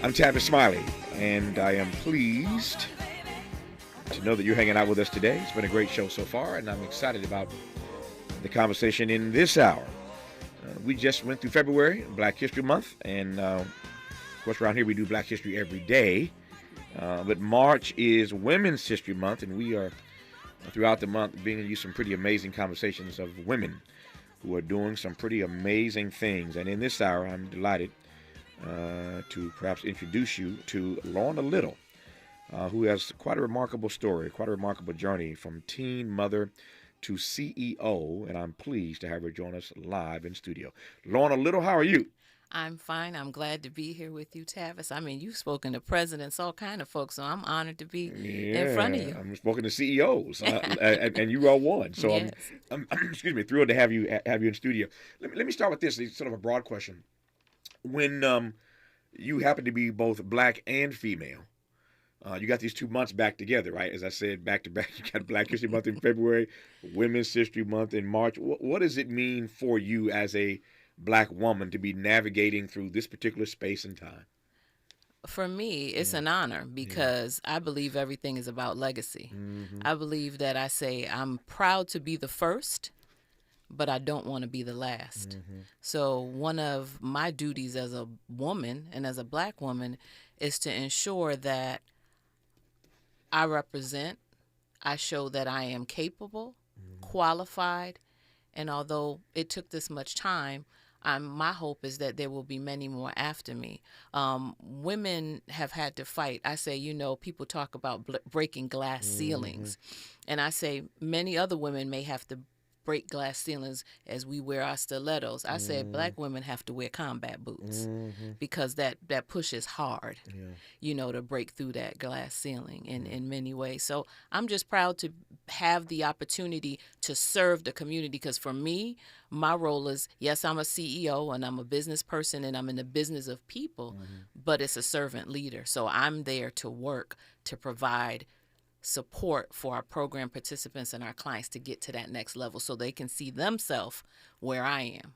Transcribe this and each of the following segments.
I'm Tavis Smiley, and I am pleased to know that you're hanging out with us today. It's been a great show so far, and I'm excited about the conversation in this hour. We just went through February, Black History Month, and of course around here we do Black History every day. But March is Women's History Month, and we are throughout the month bringing you some pretty amazing conversations of women who are doing some pretty amazing things. And in this hour, I'm delighted to perhaps introduce you to Lorna Little, who has quite a remarkable story, quite a remarkable journey from teen mother to CEO, and I'm pleased to have her join us live in studio. Lorna Little, how are you? I'm fine. I'm glad to be here with you, Tavis. I mean, you've spoken to presidents, all kind of folks, so I'm honored to be in front of you. I'm spoken to CEOs, and you are one. So Yes. excuse me, thrilled to have you in studio. Let me start with this. It's sort of a broad question. When you happen to be both black and female, you got these 2 months back together, right? As I said, back to back. You got Black History Month in February, Women's History Month in March. What does it mean for you as a black woman to be navigating through this particular space and time? For me, it's an honor because I believe everything is about legacy. I believe that I say I'm proud to be the first, but I don't want to be the last. So one of my duties as a woman and as a black woman is to ensure that I represent, I show that I am capable, qualified, and although it took this much time, my hope is that there will be many more after me. Women have had to fight. I say, people talk about breaking glass ceilings. And I say many other women may have to break glass ceilings as we wear our stilettos. I say black women have to wear combat boots because that pushes hard, to break through that glass ceiling in many ways. So I'm just proud to have the opportunity to serve the community because for me, my role is, yes, I'm a CEO and I'm a business person and I'm in the business of people, but it's a servant leader. So I'm there to work to provide support for our program participants and our clients to get to that next level so they can see themselves where I am.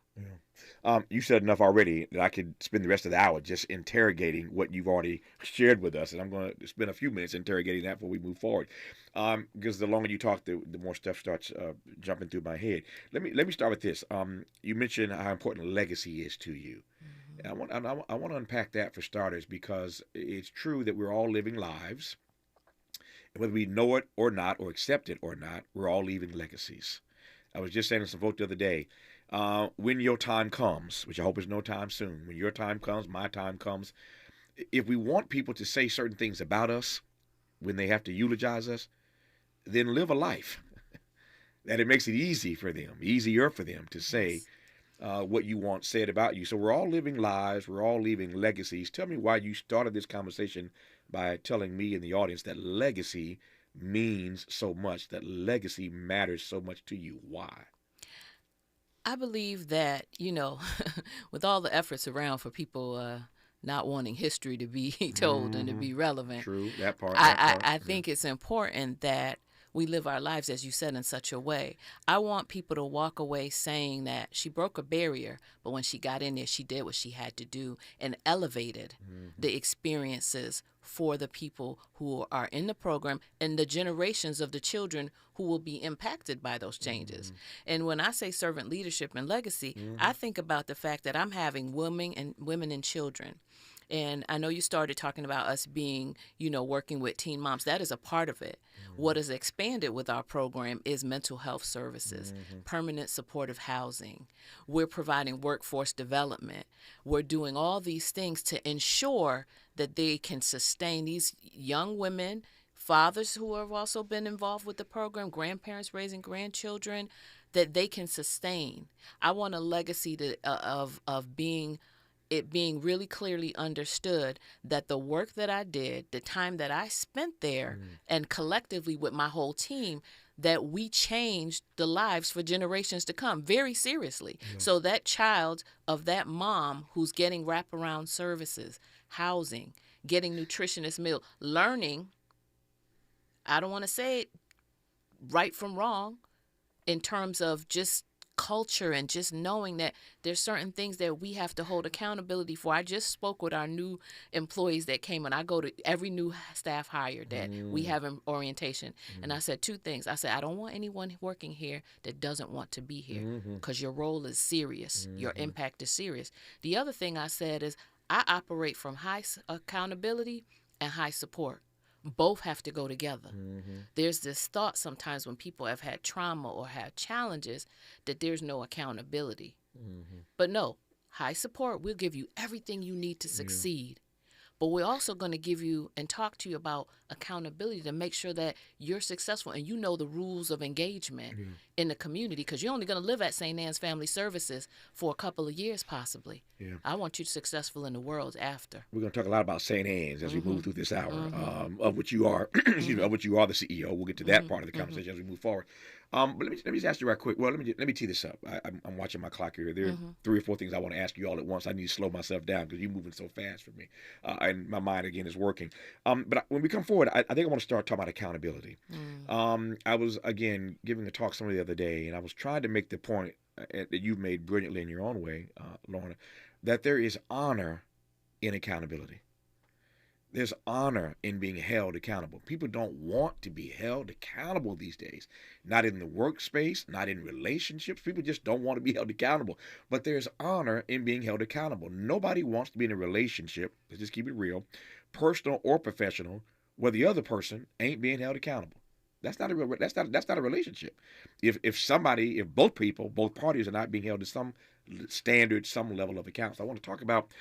You said enough already that I could spend the rest of the hour just interrogating what you've already shared with us, and I'm going to spend a few minutes interrogating that before we move forward. Because the longer you talk, the more stuff starts jumping through my head. Let me start with this. You mentioned how important legacy is to you. And I want to unpack that for starters because it's true that we're all living lives. Whether we know it or not, or accept it or not, we're all leaving legacies. I was just saying to some folks the other day, when your time comes, which I hope is no time soon, when your time comes, my time comes, if we want people to say certain things about us when they have to eulogize us, then live a life that it makes it easier for them to say what you want said about you. So we're all living lives, we're all leaving legacies. Tell me why you started this conversation by telling me and the audience that legacy means so much, that legacy matters so much to you. Why? I believe that, with all the efforts around for people not wanting history to be told and to be relevant. True, that part. I think it's important that we live our lives, as you said, in such a way. I want people to walk away saying that she broke a barrier, but when she got in there, she did what she had to do and elevated the experiences for the people who are in the program and the generations of the children who will be impacted by those changes. And when I say servant leadership and legacy, I think about the fact that I'm having women and children. And I know you started talking about us being, working with teen moms. That is a part of it. What is expanded with our program is mental health services, permanent supportive housing. We're providing workforce development. We're doing all these things to ensure that they can sustain these young women, fathers who have also been involved with the program, grandparents raising grandchildren, that they can sustain. I want a legacy of being really clearly understood that the work that I did, the time that I spent there, and collectively with my whole team, that we changed the lives for generations to come very seriously. So that child of that mom who's getting wraparound services, housing, getting nutritionist meal, learning, I don't want to say it right from wrong, in terms of just culture and just knowing that there's certain things that we have to hold accountability for. I just spoke with our new employees that came in. I go to every new staff hire that we have in orientation, and I said two things. I said, I don't want anyone working here that doesn't want to be here, because your role is serious. Your impact is serious. The other thing I said is, I operate from high accountability and high support. Both have to go together. There's this thought sometimes when people have had trauma or have challenges that there's no accountability. But no, high support will give you everything you need to succeed. But we're also going to give you and talk to you about accountability to make sure that you're successful and you know the rules of engagement in the community, because you're only going to live at St. Anne's Family Services for a couple of years possibly. I want you successful in the world after. We're going to talk a lot about St. Anne's as we move through this hour, of which you are, of which you are the CEO. We'll get to that part of the conversation as we move forward. But let me just ask you right quick. Well, let me tee this up. I'm watching my clock here. There are 3 or 4 things I want to ask you all at once. I need to slow myself down because you're moving so fast for me, and my mind again is working. But when we come forward, I think I want to start talking about accountability. I was again giving a talk somewhere the other day, and I was trying to make the point that you've made brilliantly in your own way, Lorna, that there is honor in accountability. There's honor in being held accountable. People don't want to be held accountable these days. Not in the workspace, not in relationships. People just don't want to be held accountable. But there's honor in being held accountable. Nobody wants to be in a relationship, let's just keep it real, personal or professional, where the other person ain't being held accountable. That's not a relationship. If both parties are not being held to some standard, some level of accounts. I want to talk about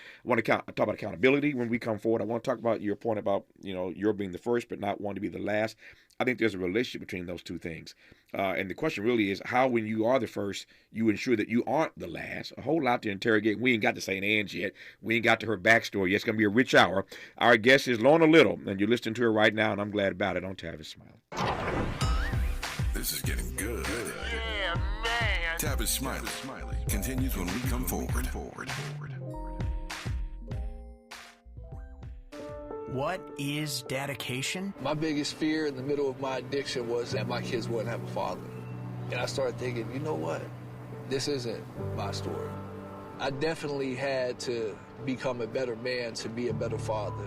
accountability when we come forward. I want to talk about your point about, you're being the first but not wanting to be the last. I think there's a relationship between those two things. And the question really is how, when you are the first, you ensure that you aren't the last. A whole lot to interrogate. We ain't got to St. Anne's yet. We ain't got to her backstory yet. It's going to be a rich hour. Our guest is Lorna Little, and you're listening to her right now, and I'm glad about it on Tavis Smiley. This is getting good. Yeah, man. Tavis Smiley continues when we come forward. What is dedication? My biggest fear in the middle of my addiction was that my kids wouldn't have a father. And I started thinking, you know what? This isn't my story. I definitely had to become a better man to be a better father.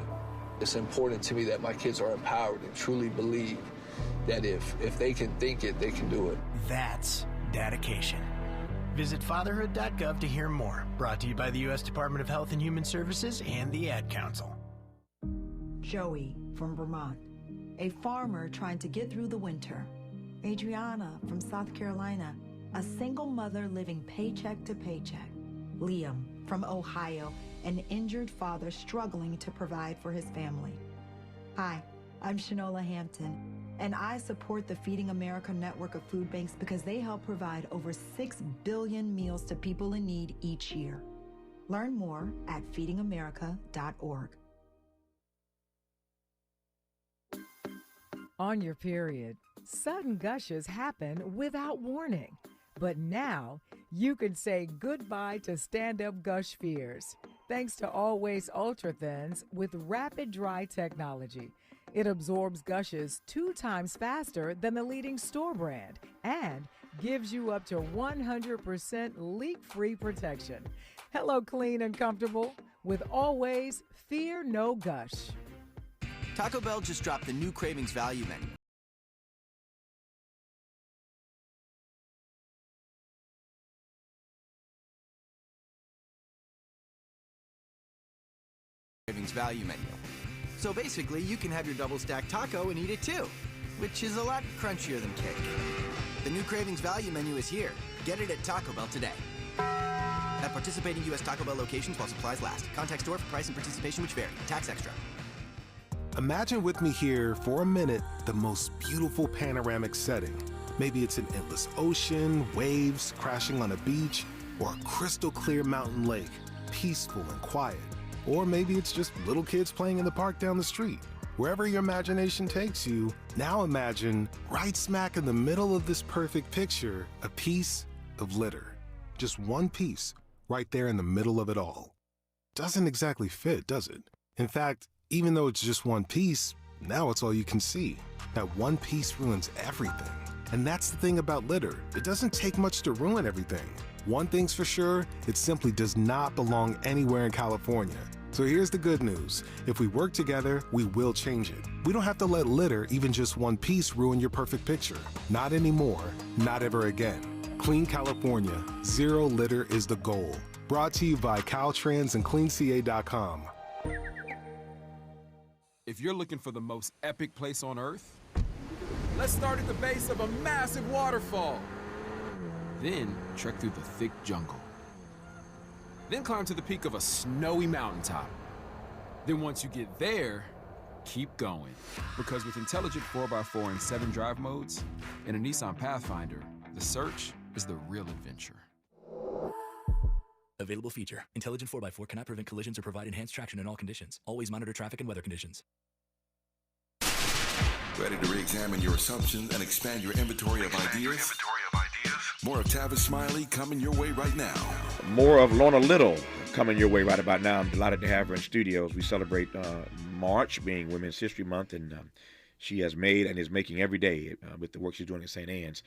It's important to me that my kids are empowered and truly believe that if they can think it, they can do it. That's dedication. Visit fatherhood.gov to hear more. Brought to you by the U.S. Department of Health and Human Services and the Ad Council. Joey from Vermont, a farmer trying to get through the winter. Adriana from South Carolina, a single mother living paycheck to paycheck. Liam from Ohio, an injured father struggling to provide for his family. Hi, I'm Shanola Hampton, and I support the Feeding America network of food banks because they help provide over 6 billion meals to people in need each year. Learn more at feedingamerica.org. On your period, sudden gushes happen without warning. But now, you can say goodbye to stand-up gush fears, thanks to Always Ultra Thins with rapid dry technology. It absorbs gushes 2 times faster than the leading store brand and gives you up to 100% leak-free protection. Hello, clean and comfortable with Always Fear No Gush. Taco Bell just dropped the new Cravings Value Menu. Cravings Value Menu. So basically, you can have your double-stacked taco and eat it too, which is a lot crunchier than cake. The new Cravings Value Menu is here. Get it at Taco Bell today. At participating U.S. Taco Bell locations while supplies last. Contact store for price and participation which vary. Tax extra. Imagine with me here for a minute the most beautiful panoramic setting. Maybe it's an endless ocean, waves crashing on a beach, or a crystal clear mountain lake, peaceful and quiet. Or maybe it's just little kids playing in the park down the street. Wherever your imagination takes you, now imagine right smack in the middle of this perfect picture, a piece of litter. Just one piece right there in the middle of it all. Doesn't exactly fit, does it? In fact, even though it's just one piece, now it's all you can see. That one piece ruins everything. And that's the thing about litter. It doesn't take much to ruin everything. One thing's for sure, it simply does not belong anywhere in California. So here's the good news. If we work together, we will change it. We don't have to let litter, even just one piece, ruin your perfect picture. Not anymore, not ever again. Clean California, zero litter is the goal. Brought to you by Caltrans and CleanCA.com. If you're looking for the most epic place on Earth, let's start at the base of a massive waterfall. Then trek through the thick jungle. Then climb to the peak of a snowy mountaintop. Then once you get there, keep going. Because with intelligent 4x4 and 7 drive modes and a Nissan Pathfinder, the search is the real adventure. Available feature. Intelligent 4x4 cannot prevent collisions or provide enhanced traction in all conditions. Always monitor traffic and weather conditions. Ready to re-examine your assumptions and expand your inventory of ideas? More of Tavis Smiley coming your way right now. More of Lorna Little coming your way right about now. I'm delighted to have her in studios. We celebrate March being Women's History Month, and she has made and is making every day with the work she's doing at St. Anne's.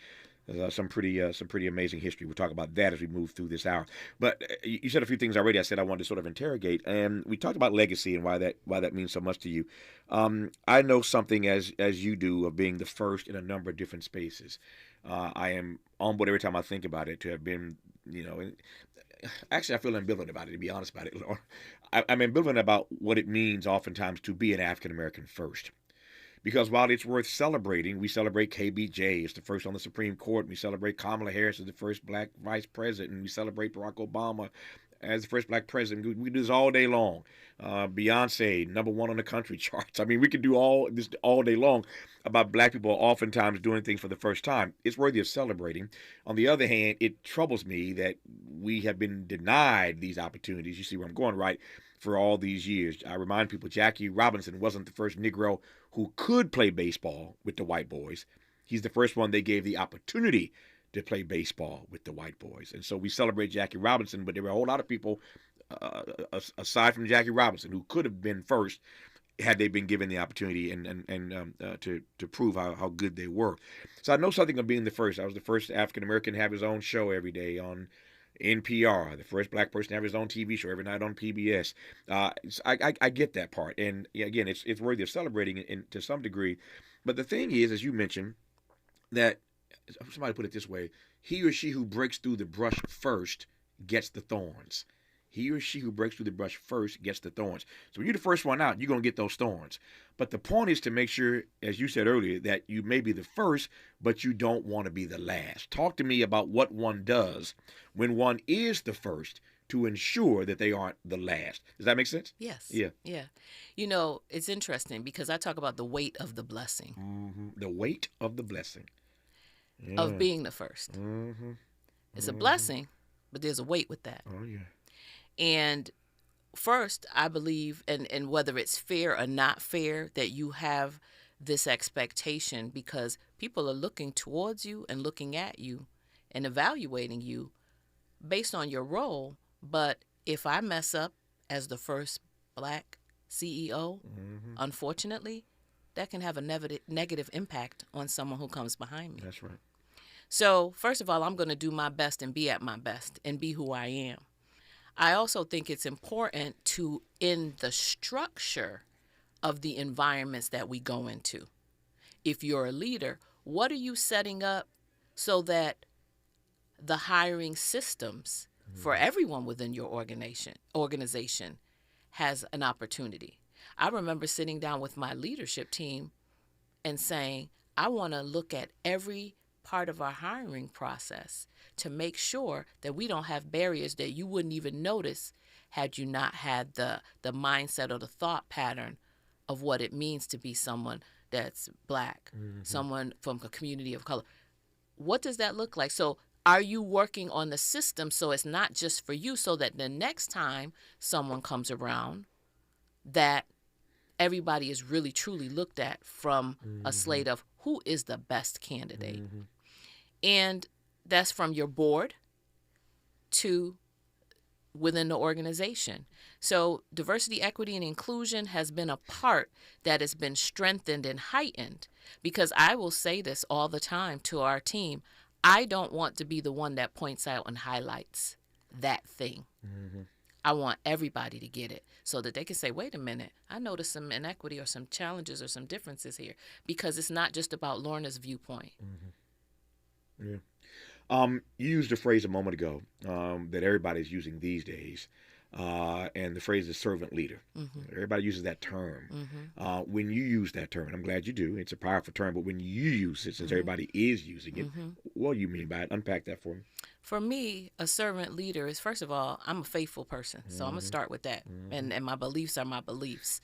Some pretty amazing history. We'll talk about that as we move through this hour. But you said a few things already. I said I wanted to sort of interrogate, and we talked about legacy and why that means so much to you. I know something as you do of being the first in a number of different spaces. I am on board every time I think about it to have been, actually I feel ambivalent about it, to be honest about it, Lord. I'm ambivalent about what it means oftentimes to be an African American first. Because while it's worth celebrating, we celebrate KBJ as the first on the Supreme Court. We celebrate Kamala Harris as the first black vice president. And we celebrate Barack Obama as the first black president. We do this all day long. Beyonce, #1 on the country charts. I mean, we could do all this all day long about black people oftentimes doing things for the first time. It's worthy of celebrating. On the other hand, it troubles me that we have been denied these opportunities. You see where I'm going, right? For all these years. I remind people Jackie Robinson wasn't the first Negro who could play baseball with the white boys. He's the first one they gave the opportunity to play baseball with the white boys. And so we celebrate Jackie Robinson, but there were a whole lot of people, aside from Jackie Robinson, who could have been first had they been given the opportunity and to prove how good they were. So I know something of being the first. I was the first African-American to have his own show every day on NPR, the first black person to have his own TV show every night on PBS. I get that part. And again, it's worthy of celebrating to some degree. But the thing is, as you mentioned, that somebody put it this way, he or she who breaks through the brush first gets the thorns. He or she who breaks through the brush first gets the thorns. So when you're the first one out, you're going to get those thorns. But the point is to make sure, as you said earlier, that you may be the first, but you don't want to be the last. Talk to me about what one does when one is the first to ensure that they aren't the last. Does that make sense? Yes. Yeah. Yeah. It's interesting because I talk about the weight of the blessing. Mm-hmm. The weight of the blessing. Yeah. Of being the first. Mm-hmm. It's a blessing, but there's a weight with that. Oh, yeah. And first, I believe, and whether it's fair or not fair, that you have this expectation because people are looking towards you and looking at you and evaluating you based on your role. But if I mess up as the first black CEO, unfortunately, that can have a negative impact on someone who comes behind me. That's right. So, first of all, I'm going to do my best and be at my best and be who I am. I also think it's important to, in the structure of the environments that we go into, if you're a leader, what are you setting up so that the hiring systems for everyone within your organization has an opportunity? I remember sitting down with my leadership team and saying, I want to look at every part of our hiring process to make sure that we don't have barriers that you wouldn't even notice had you not had the mindset or the thought pattern of what it means to be someone that's black, someone from a community of color. What does that look like? So are you working on the system so it's not just for you, so that the next time someone comes around, that everybody is really truly looked at from a slate of who is the best candidate? And that's from your board to within the organization. So diversity, equity, and inclusion has been a part that has been strengthened and heightened, because I will say this all the time to our team. I don't want to be the one that points out and highlights that thing. Mm-hmm. I want everybody to get it so that they can say, wait a minute, I noticed some inequity or some challenges or some differences here, because it's not just about Lorna's viewpoint. Mm-hmm. Yeah. You used a phrase a moment ago that everybody's using these days, and the phrase is servant leader. Mm-hmm. Everybody uses that term. Mm-hmm. When you use that term, and I'm glad you do, it's a powerful term, but when you use it, since Mm-hmm. everybody is using it, Mm-hmm. what do you mean by it? Unpack that for me. For me, a servant leader is, first of all, I'm a faithful person. So I'm going to start with that. Mm-hmm. And my beliefs are my beliefs.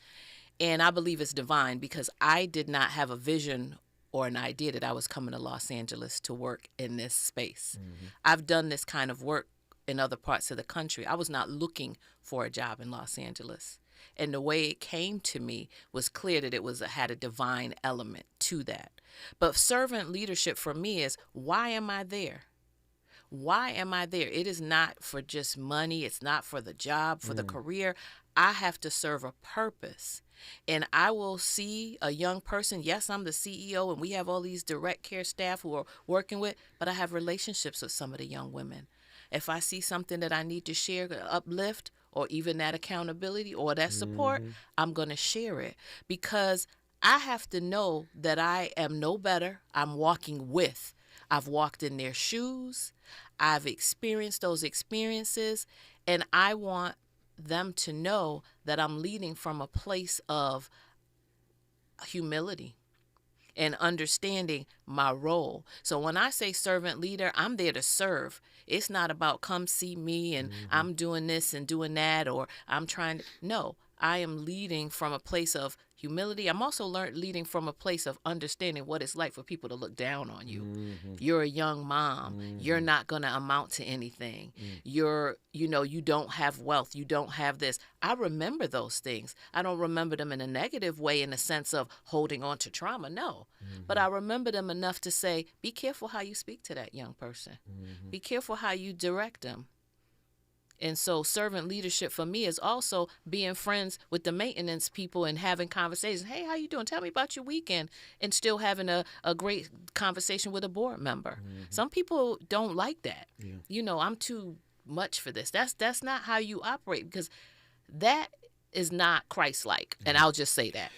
And I believe it's divine, because I did not have a vision or an idea that I was coming to Los Angeles to work in this space. Mm-hmm. I've done this kind of work in other parts of the country. I was not looking for a job in Los Angeles. And the way it came to me was clear that had a divine element to that. But servant leadership for me is, why am I there? Why am I there? It is not for just money. It's not for the job, for the career. I have to serve a purpose. And I will see a young person. Yes, I'm the CEO, and we have all these direct care staff who are working with, but I have relationships with some of the young women. If I see something that I need to share, uplift, or even that accountability or that support, I'm going to share it, because I have to know that I am no better. I'm walking with. I've walked in their shoes. I've experienced those experiences, and I want them to know that I'm leading from a place of humility and understanding my role. So when I say servant leader, I'm there to serve. It's not about come see me and I'm doing this and doing that, or I'm trying to. No, I am leading from a place of humility. I'm also leading from a place of understanding what it's like for people to look down on you. You're a young mom. You're not going to amount to anything. You don't have wealth. You don't have this. I remember those things. I don't remember them in a negative way, in the sense of holding on to trauma. No. But I remember them enough to say, be careful how you speak to that young person. Be careful how you direct them. And so servant leadership for me is also being friends with the maintenance people and having conversations. Hey, how you doing? Tell me about your weekend. And still having a great conversation with a board member. Some people don't like that. Yeah. I'm too much for this. That's not how you operate, because that is not Christ-like. And I'll just say that.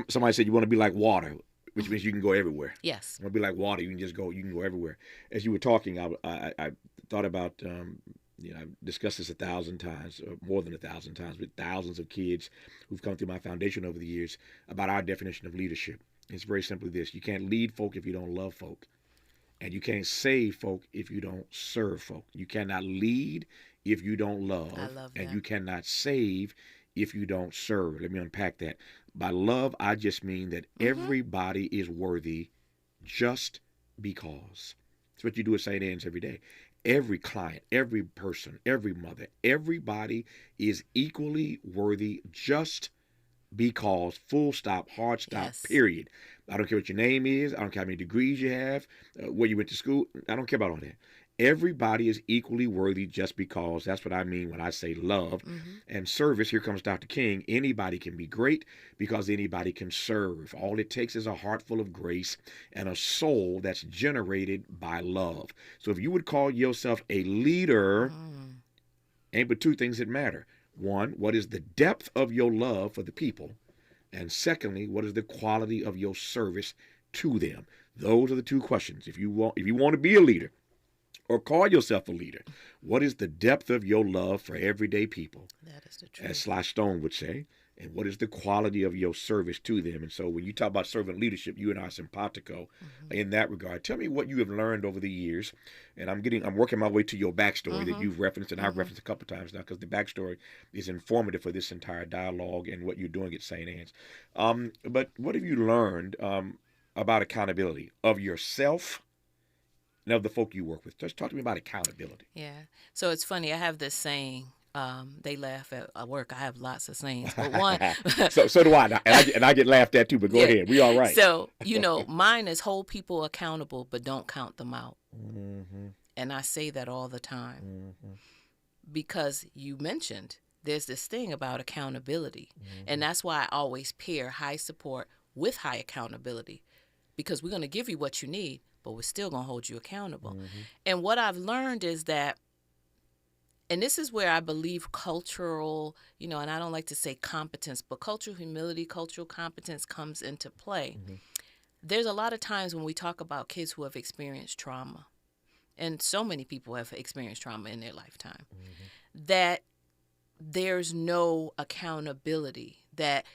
Somebody said you want to be like water, which means you can go everywhere. Yes. You want to be like water. You can go everywhere. As you were talking, I thought about... I've discussed this 1,000 times, or more than 1,000 times, with thousands of kids who've come through my foundation over the years about our definition of leadership. It's very simply this: you can't lead folk if you don't love folk, and you can't save folk if you don't serve folk. You cannot lead if you don't love, and you cannot save if you don't serve. Let me unpack that. By love, I just mean that everybody is worthy just because. That's what you do at St. Anne's every day. Every client, every person, every mother, everybody is equally worthy just because, full stop, hard stop, period. I don't care what your name is. I don't care how many degrees you have, where you went to school. I don't care about all that. Everybody is equally worthy just because. That's what I mean when I say love and service. Here comes Dr. King. Anybody can be great because anybody can serve. All it takes is a heart full of grace and a soul that's generated by love. So if you would call yourself a leader, ain't but two things that matter. One, what is the depth of your love for the people? And secondly, what is the quality of your service to them? Those are the two questions. If you want to be a leader, or call yourself a leader, what is the depth of your love for everyday people? That is the truth. As Sly Stone would say. And what is the quality of your service to them? And so when you talk about servant leadership, you and I are simpatico in that regard. Tell me what you have learned over the years. And I'm working my way to your backstory that you've referenced, and I've referenced a couple of times now, because the backstory is informative for this entire dialogue and what you're doing at St. Anne's. But what have you learned about accountability of yourself and of the folk you work with? Just talk to me about accountability. Yeah. So it's funny. I have this saying. They laugh at work. I have lots of sayings, but one. so do I, and I get laughed at too. But go ahead. We all right. So mine is hold people accountable, but don't count them out. And I say that all the time because you mentioned there's this thing about accountability. And that's why I always pair high support with high accountability, because we're going to give you what you need, but we're still going to hold you accountable. And what I've learned is that, and this is where I believe cultural, and I don't like to say competence, but cultural humility, cultural competence comes into play. There's a lot of times when we talk about kids who have experienced trauma, and so many people have experienced trauma in their lifetime, that there's no accountability, that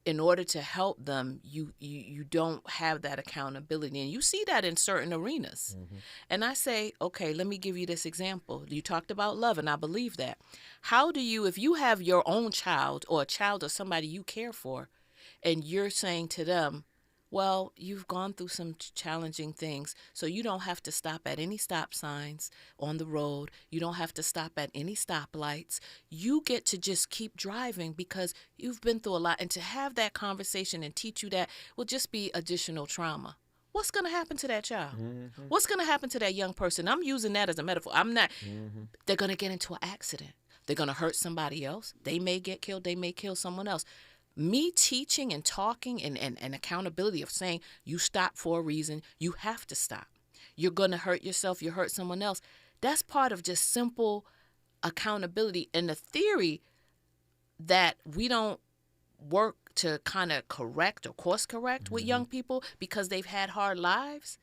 in order to help them, you don't have that accountability. And you see that in certain arenas. And I say, okay, let me give you this example. You talked about love, and I believe that. How do you, if you have your own child or a child of somebody you care for, and you're saying to them, well, you've gone through some challenging things, so you don't have to stop at any stop signs on the road. You don't have to stop at any stoplights. You get to just keep driving because you've been through a lot. And to have that conversation and teach you that will just be additional trauma. What's going to happen to that child? What's going to happen to that young person? I'm using that as a metaphor. I'm not. They're going to get into an accident. They're going to hurt somebody else. They may get killed. They may kill someone else. Me teaching and talking and accountability of saying you stop for a reason, you have to stop. You're going to hurt yourself, you hurt someone else. That's part of just simple accountability. And the theory that we don't work to kind of correct or course correct with young people because they've had hard lives.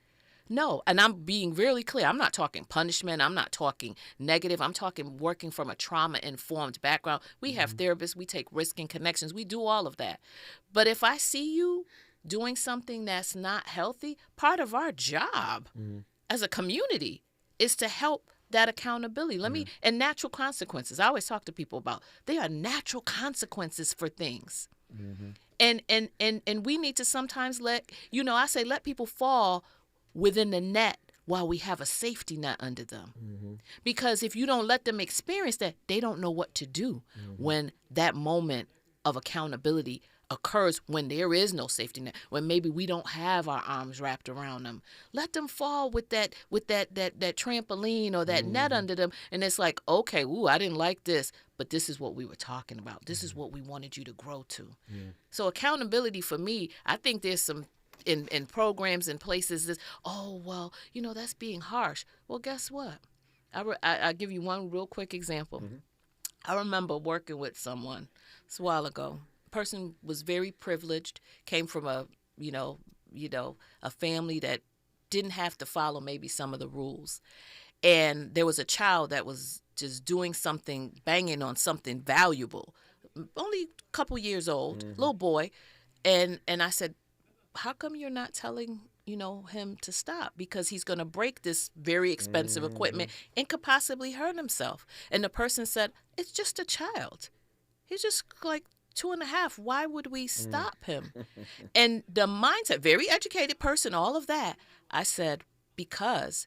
No, and I'm being really clear. I'm not talking punishment. I'm not talking negative. I'm talking working from a trauma-informed background. We have therapists. We take risk and connections. We do all of that. But if I see you doing something that's not healthy, part of our job as a community is to help that accountability. And natural consequences. I always talk to people about, there are natural consequences for things. And we need to sometimes let people fall within the net while we have a safety net under them. Because if you don't let them experience that, they don't know what to do when that moment of accountability occurs, when there is no safety net, when maybe we don't have our arms wrapped around them. Let them fall with that trampoline or that net under them, and it's like, okay, I didn't like this, but this is what we were talking about. This is what we wanted you to grow to. So accountability for me, I think there's some in programs and places that, that's being harsh. Well, guess what? I'll give you one real quick example. I remember working with someone a while ago. The person was very privileged, came from a family that didn't have to follow maybe some of the rules. And there was a child that was just doing something, banging on something valuable, only a couple years old, little boy. And I said, how come you're not telling, him to stop? Because he's going to break this very expensive equipment and could possibly hurt himself. And the person said, it's just a child. He's just like 2.5. Why would we stop him? And the mindset, very educated person, all of that. I said, because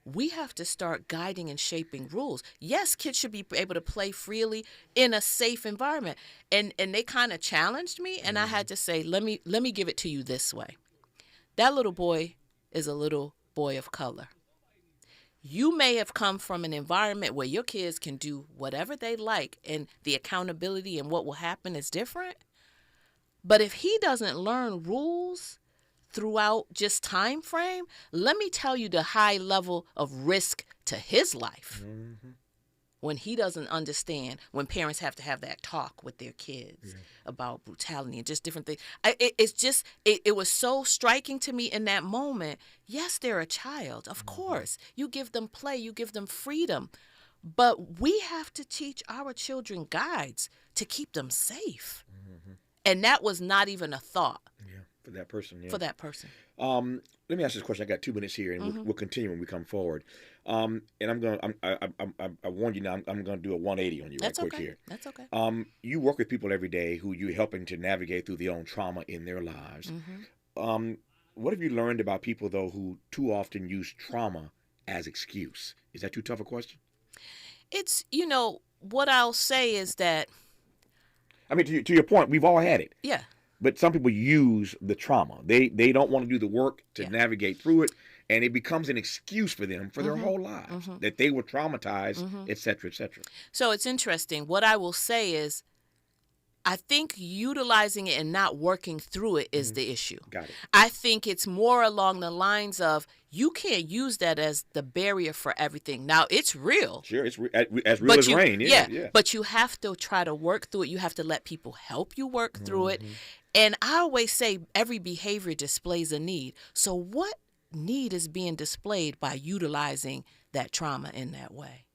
we have to start guiding and shaping rules. Yes, kids should be able to play freely in a safe environment. And they kind of challenged me, and I had to say, let me give it to you this way. That little boy is a little boy of color. You may have come from an environment where your kids can do whatever they like, and the accountability and what will happen is different. But if he doesn't learn rules throughout just time frame, let me tell you the high level of risk to his life when he doesn't understand, when parents have to have that talk with their kids about brutality and just different things. It was so striking to me in that moment. Yes, they're a child. Of course. You give them play. You give them freedom. But we have to teach our children guides to keep them safe. And that was not even a thought. For that person, For that person. Let me ask this question. I got 2 minutes here, and we'll continue when we come forward. And I warned you now. I'm going to do a 180 on you right quick here. That's okay. You work with people every day who you're helping to navigate through their own trauma in their lives. What have you learned about people though who too often use trauma as excuse? Is that too tough a question? It's what I'll say is that. I mean, to your point, we've all had it. Yeah. But some people use the trauma. They don't want to do the work to navigate through it, and it becomes an excuse for them for their whole lives that they were traumatized, et cetera, et cetera. So it's interesting. What I will say is, I think utilizing it and not working through it is the issue. Got it. I think it's more along the lines of you can't use that as the barrier for everything. Now, it's real. Sure, it's as real as rain. Yeah. But you have to try to work through it. You have to let people help you work through it. And I always say every behavior displays a need. So what need is being displayed by utilizing that trauma in that way?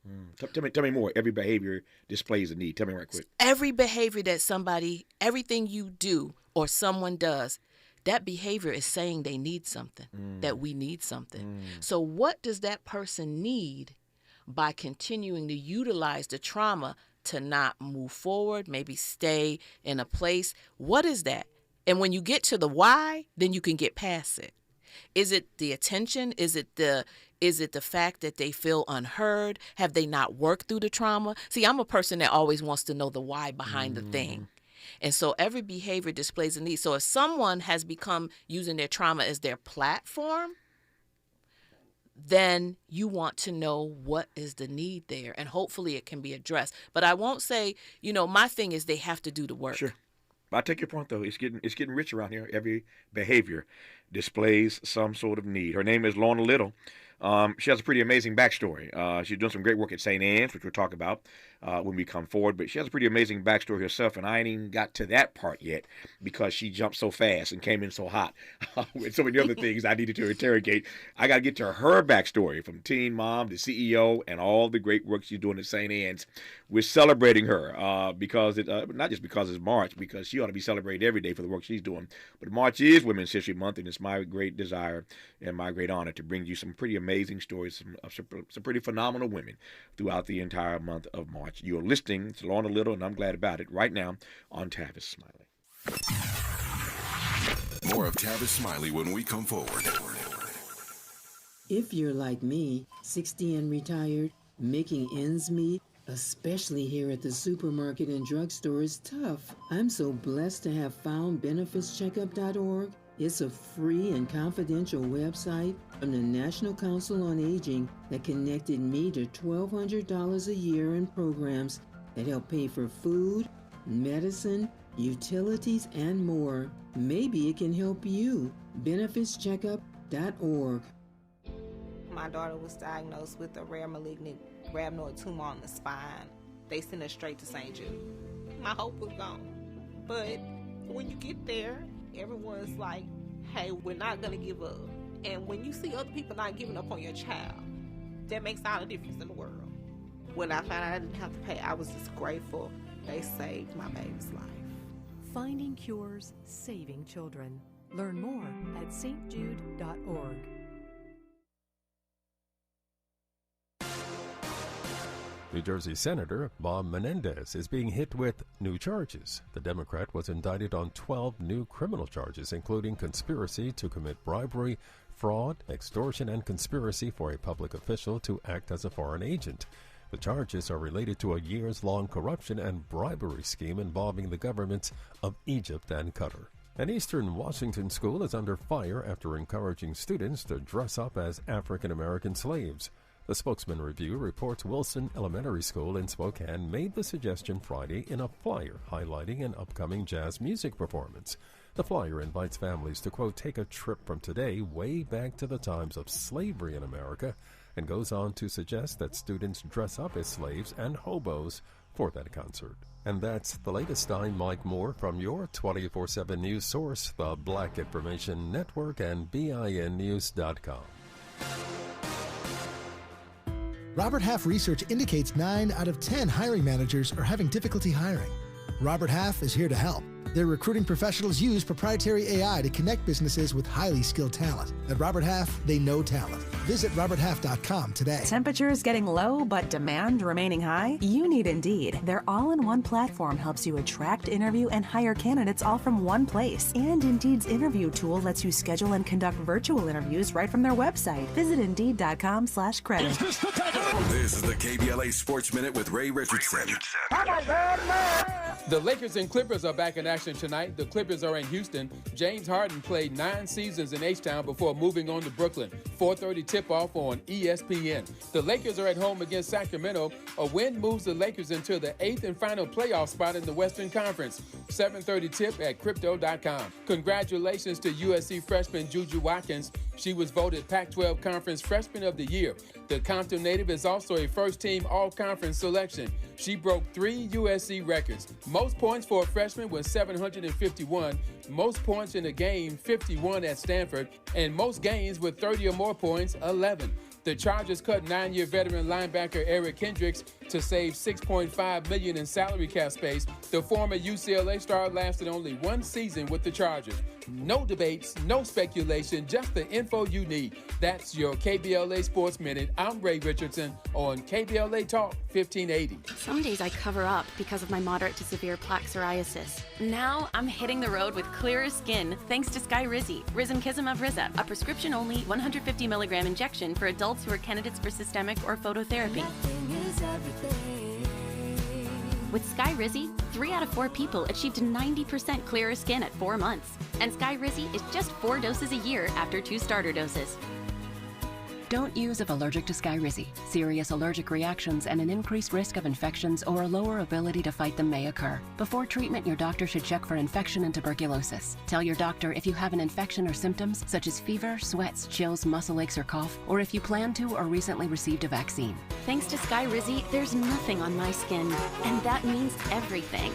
Tell me more. Every behavior displays a need. Tell me right quick. Every behavior that somebody, everything you do or someone does, that behavior is saying they need something, that we need something. So what does that person need by continuing to utilize the trauma to not move forward, maybe stay in a place? What is that? And when you get to the why, then you can get past it. Is it the attention? Is it the fact that they feel unheard? Have they not worked through the trauma? See, I'm a person that always wants to know the why behind the thing. And so every behavior displays a need. So if someone has become using their trauma as their platform, then you want to know what is the need there. And hopefully it can be addressed. But I won't say, my thing is they have to do the work. Sure. I take your point, though. It's getting rich around here. Every behavior displays some sort of need. Her name is Lorna Little. She has a pretty amazing backstory. She's doing some great work at St. Anne's, which we'll talk about when we come forward. But she has a pretty amazing backstory herself, and I ain't even got to that part yet because she jumped so fast and came in so hot with so many other things I needed to interrogate. I got to get to her backstory from teen mom to CEO and all the great work she's doing at St. Anne's. We're celebrating her because not just because it's March, because she ought to be celebrated every day for the work she's doing. But March is Women's History Month, and it's my great desire and my great honor to bring you some pretty amazing stories of some pretty phenomenal women throughout the entire month of March. You're listening to Lorna Little, and I'm glad about it, right now on Tavis Smiley. More of Tavis Smiley when we come forward. If you're like me, 60 and retired, making ends meet, especially here at the supermarket and drugstore, is tough. I'm so blessed to have found benefitscheckup.org. It's a free and confidential website from the National Council on Aging that connected me to $1,200 a year in programs that help pay for food, medicine, utilities, and more. Maybe it can help you. benefitscheckup.org. My daughter was diagnosed with a rare malignant rhabdoid tumor on the spine. They sent her straight to St. Jude. My hope was gone. But when you get there, everyone's like, hey, we're not going to give up. And when you see other people not giving up on your child, that makes all the difference in the world. When I found out I didn't have to pay, I was just grateful. They saved my baby's life. Finding cures, saving children. Learn more at stjude.org. New Jersey Senator Bob Menendez is being hit with new charges. The Democrat was indicted on 12 new criminal charges, including conspiracy to commit bribery, fraud, extortion, and conspiracy for a public official to act as a foreign agent. The charges are related to a years-long corruption and bribery scheme involving the governments of Egypt and Qatar. An Eastern Washington school is under fire after encouraging students to dress up as African-American slaves. The Spokesman Review reports Wilson Elementary School in Spokane made the suggestion Friday in a flyer highlighting an upcoming jazz music performance. The flyer invites families to, quote, take a trip from today way back to the times of slavery in America, and goes on to suggest that students dress up as slaves and hobos for that concert. And that's the latest. I'm Mike Moore from your 24/7 news source, the Black Information Network and BINnews.com. Robert Half research indicates 9 out of 10 hiring managers are having difficulty hiring. Robert Half is here to help. Their recruiting professionals use proprietary AI to connect businesses with highly skilled talent. At Robert Half, they know talent. Visit roberthalf.com today. Temperatures getting low, but demand remaining high? You need Indeed. Their all-in-one platform helps you attract, interview, and hire candidates all from one place. And Indeed's interview tool lets you schedule and conduct virtual interviews right from their website. Visit Indeed.com/credit. This is the KBLA Sports Minute with Ray Richardson. The Lakers and Clippers are back in action tonight. The Clippers are in Houston. James Harden played 9 seasons in H-Town before moving on to Brooklyn. 4:30 tip-off on ESPN. The Lakers are at home against Sacramento. A win moves the Lakers into the 8th and final playoff spot in the Western Conference. 7:30 tip at Crypto.com. Congratulations to USC freshman Juju Watkins. She was voted Pac-12 Conference Freshman of the Year. The Compton native is also a first-team all-conference selection. She broke 3 USC records. Most points for a freshman was 751. Most points in a game, 51 at Stanford. And most games with 30 or more points, 11. The Chargers cut 9-year veteran linebacker Eric Kendricks to save $6.5 million in salary cap space. The former UCLA star lasted only 1 season with the Chargers. No debates, no speculation, just the info you need. That's your KBLA Sports Minute. I'm Ray Richardson on KBLA Talk 1580. Some days I cover up because of my moderate to severe plaque psoriasis. Now I'm hitting the road with clearer skin thanks to Skyrizi, Risankizumab Riza, a prescription-only 150 milligram injection for adults who are candidates for systemic or phototherapy. With Skyrizi, 3 out of 4 people achieved 90% clearer skin at 4 months. And Skyrizi is just 4 doses a year after 2 starter doses. Don't use if allergic to Skyrizi. Serious allergic reactions and an increased risk of infections or a lower ability to fight them may occur. Before treatment, your doctor should check for infection and tuberculosis. Tell your doctor if you have an infection or symptoms such as fever, sweats, chills, muscle aches, or cough, or if you plan to or recently received a vaccine. Thanks to Skyrizi, there's nothing on my skin, and that means everything.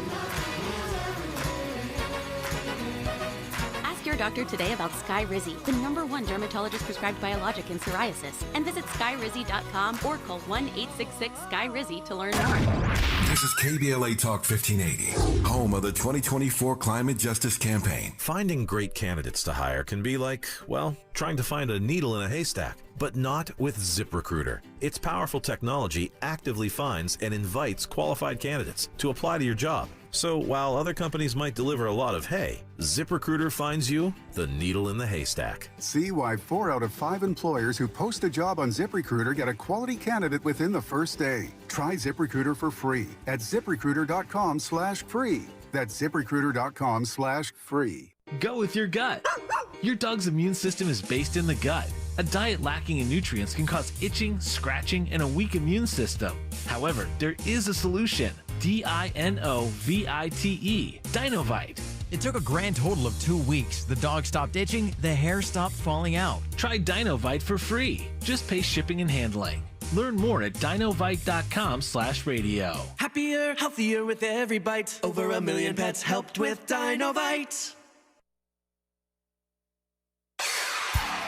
Ask your doctor today about Skyrizi, the #1 dermatologist prescribed biologic in psoriasis, and visit skyrizi.com or call 1-866-SKY-RIZZI to learn more. This is KBLA Talk 1580, home of the 2024 Climate Justice Campaign. Finding great candidates to hire can be like, well, trying to find a needle in a haystack, but not with ZipRecruiter. Its powerful technology actively finds and invites qualified candidates to apply to your job. So while other companies might deliver a lot of hay, ZipRecruiter finds you the needle in the haystack. See why 4 out of 5 employers who post a job on ZipRecruiter get a quality candidate within the first day. Try ZipRecruiter for free at ZipRecruiter.com/free. That's ZipRecruiter.com/free. Go with your gut. Your dog's immune system is based in the gut. A diet lacking in nutrients can cause itching, scratching, and a weak immune system. However, there is a solution. DINOVITE, Dinovite. It took a grand total of 2 weeks. The dog stopped itching, the hair stopped falling out. Try Dinovite for free. Just pay shipping and handling. Learn more at dinovite.com/radio. Happier, healthier with every bite. Over 1 million pets helped with Dinovite.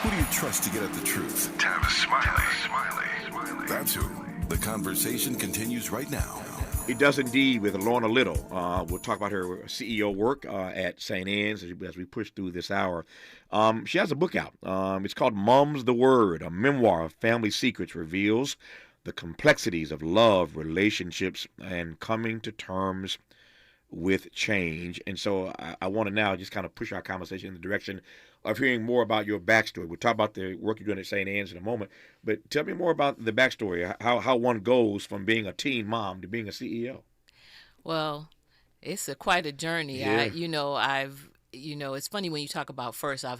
Who do you trust to get at the truth? Tavis Smiley. That's who. The conversation continues right now. It does indeed with Lorna Little. We'll talk about her CEO work at St. Anne's as we push through this hour. She has a book out. It's called Mom's the Word, a memoir of family secrets, reveals the complexities of love, relationships, and coming to terms with change. And so I want to now just kind of push our conversation in the direction of hearing more about your backstory. We'll talk about the work you're doing at St. Anne's in a moment, but tell me more about the backstory, how one goes from being a teen mom to being a CEO. Well, it's quite a journey. Yeah. It's funny when you talk about first. I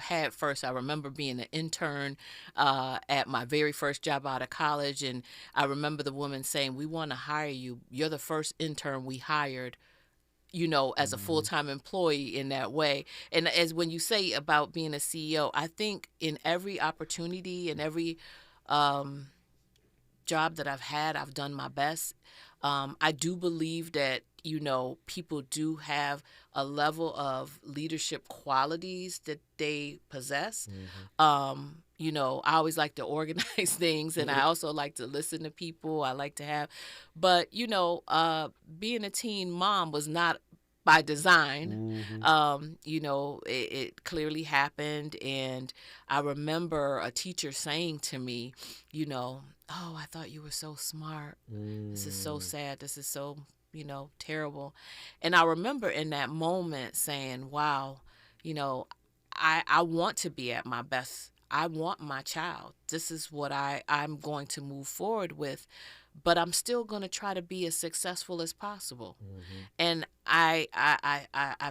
remember being an intern at my very first job out of college, and I remember the woman saying, "We want to hire you. You're the first intern we hired, as a full-time employee in that way." And as when you say about being a CEO, I think in every opportunity and every job that I've had, I've done my best. I do believe that, people do have a level of leadership qualities that they possess. I always like to organize things, and I also like to listen to people. I like to have, but being a teen mom was not by design. You know, it clearly happened. And I remember a teacher saying to me, you know, oh, I thought you were so smart. This is so sad. This is so, you know, terrible. And I remember in that moment saying, wow, you know, I want to be at my best. I want my child. This is what I'm going to move forward with. But I'm still going to try to be as successful as possible. And I've